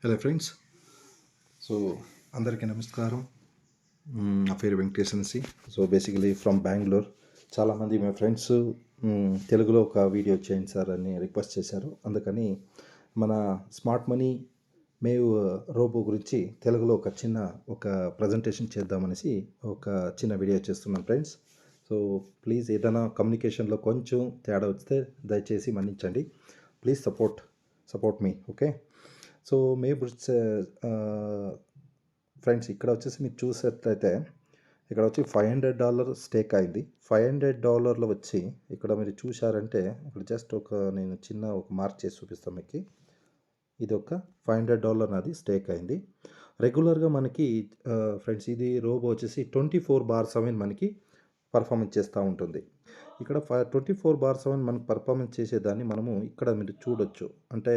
Hello friends. So అందరికీ నమస్కారం. నా పేరు వెంకటేశ్వరసి. So basically from Bengaluru. చాలామంది మా ఫ్రెండ్స్ తెలుగులో ఒక వీడియో చేయండి సార్ అని రిక్వెస్ట్ చేశారు. అందుకని మన స్మార్ట్ మనీ మేవ్ రోబో గురించి తెలుగులో ఒక ప్రజెంటేషన్ చేద్దామనేసి ఒక చిన్న వీడియో చేస్తున్నాను ఫ్రెండ్స్. సో ప్లీజ్ ఏదైనా కమ్యూనికేషన్లో కొంచెం తేడా వస్తే దయచేసి మన్నించండి. Please support me. Okay. So maybe friends ఇక్కడ వచ్చేసి మీరు చూసేట్లయితే ఇక్కడ వచ్చి $500 స్టేక్ అయింది. $500 వచ్చి ఇక్కడ మీరు చూశారంటే ఇక్కడ జస్ట్ నేను ఒక మార్క్ చేసి చూపిస్తాను మీకు. ఇది ఒక $500 నాది స్టేక్ అయింది. రెగ్యులర్గా మనకి ఫ్రెండ్స్ ఇది రోబో వచ్చేసి 24/7 మనకి పర్ఫార్మెన్స్ చేస్తూ ఉంటుంది. ఇక్కడ 24/7 మనకు పర్ఫార్మెన్స్ చేసేదాన్ని మనము ఇక్కడ మీరు చూడొచ్చు. అంటే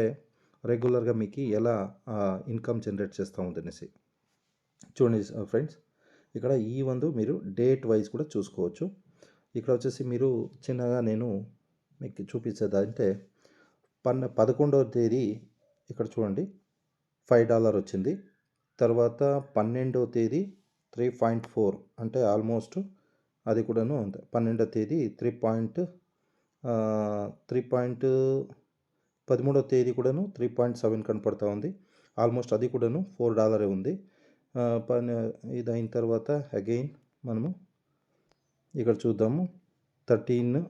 రెగ్యులర్గా మీకు ఎలా ఇన్కమ్ జనరేట్ చేస్తూ ఉందనేసి చూడండి ఫ్రెండ్స్. ఇక్కడ మీరు డేట్ వైజ్ కూడా చూసుకోవచ్చు. ఇక్కడ వచ్చేసి మీరు చిన్నగా నేను మీకు చూపించేదంటే 11వ తేదీ ఇక్కడ చూడండి $5 వచ్చింది. తర్వాత 12వ తేదీ 3.4 అంటే ఆల్మోస్ట్ అది కూడాను అంతే. 12వ తేదీ 13వ తేదీ కూడాను 3.7 కనపడతా ఉంది. ఆల్మోస్ట్ అది కూడాను $4 ఉంది. ఇది అయిన తర్వాత అగైన్ మనము ఇక్కడ చూద్దాము 13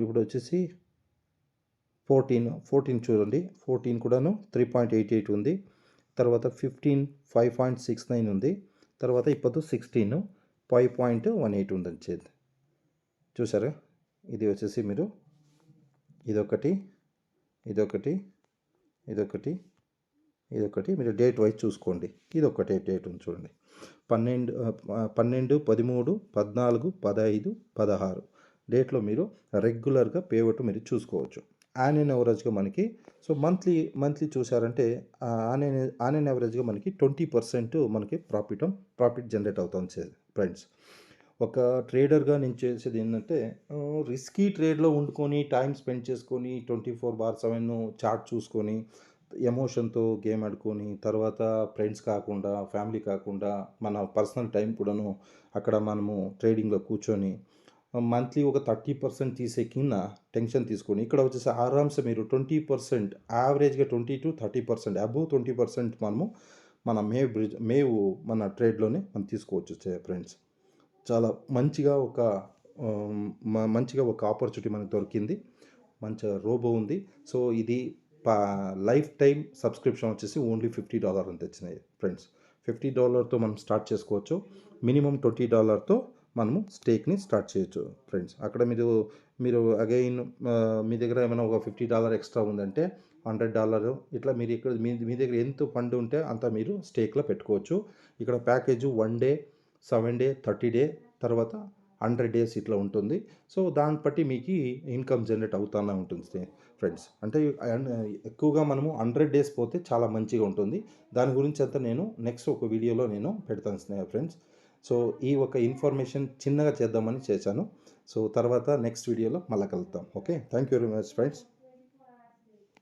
ఇప్పుడు వచ్చేసి 14 చూడండి. 14 కూడాను 3.88 ఉంది. తర్వాత 15 5.69 ఉంది. తర్వాత ఇప్పుడు 16 5.18 ఉంది వచ్చేది. చూసారా? ఇది వచ్చేసి మీరు ఇదొకటి మీరు డేట్ వైజ్ చూసుకోండి. ఇది ఒకటే డేట్ ఉంది చూడండి. 12, 13, 14, 15, 16 డేట్లో మీరు రెగ్యులర్గా పేవట్ మీరు చూసుకోవచ్చు. ఆన్ అండ్ యావరేజ్గా మనకి సో మంత్లీ చూసారంటే ఆన్ అండ్ యావరేజ్గా మనకి 20% మనకి ప్రాఫిట్ జనరేట్ అవుతుంది ఫ్రెండ్స్. ఒక ట్రేడర్గా నేను చేసేది ఏంటంటే రిస్కీ ట్రేడ్లో వండుకొని టైం స్పెండ్ చేసుకొని 24/7 చార్ట్ చూసుకొని ఎమోషన్తో గేమ్ ఆడుకొని తర్వాత ఫ్రెండ్స్ కాకుండా ఫ్యామిలీ కాకుండా మన పర్సనల్ టైం కూడాను అక్కడ మనము ట్రేడింగ్లో కూర్చొని మంత్లీ ఒక 30% తీసే కింద టెన్షన్ తీసుకొని ఇక్కడ వచ్చేసి ఆరామ్సే మీరు 20% యావరేజ్గా 20-30% అబోవ్ 20% మనము మన మన ట్రేడ్లోనే మనం తీసుకోవచ్చు ఫ్రెండ్స్. చాలా మంచిగా ఒక ఆపర్చునిటీ మనకు దొరికింది. మంచిగా రోబో ఉంది. సో ఇది లైఫ్ టైం సబ్స్క్రిప్షన్ వచ్చేసి ఓన్లీ $50 అని తెచ్చినాయి ఫ్రెండ్స్. $50తో మనం స్టార్ట్ చేసుకోవచ్చు. మినిమం $20తో మనము స్టేక్ని స్టార్ట్ చేయొచ్చు ఫ్రెండ్స్. అక్కడ మీరు అగైన్ మీ దగ్గర ఏమైనా ఒక $50 ఎక్స్ట్రా ఉందంటే $100 ఇట్లా మీరు ఇక్కడ మీ దగ్గర ఎంత ఫండ్ ఉంటే అంత మీరు స్టేక్లో పెట్టుకోవచ్చు. ఇక్కడ ప్యాకేజు 1 డే 7 డే 30 డే తర్వాత 100 డేస్ ఇట్లా ఉంటుంది. సో దాన్ని బట్టి మీకు ఇన్కమ్ జనరేట్ అవుతూనే ఉంటుంది ఫ్రెండ్స్. అంటే ఎక్కువగా మనము 100 డేస్ పోతే చాలా మంచిగా ఉంటుంది. దాని గురించి అంతా నేను నెక్స్ట్ ఒక వీడియోలో నేను పెడతాను ఫ్రెండ్స్. సో ఈ ఒక ఇన్ఫర్మేషన్ చిన్నగా చేద్దామని చేశాను. సో తర్వాత నెక్స్ట్ వీడియోలో మళ్ళీ కలుద్దాం. Okay. Thank you very much friends.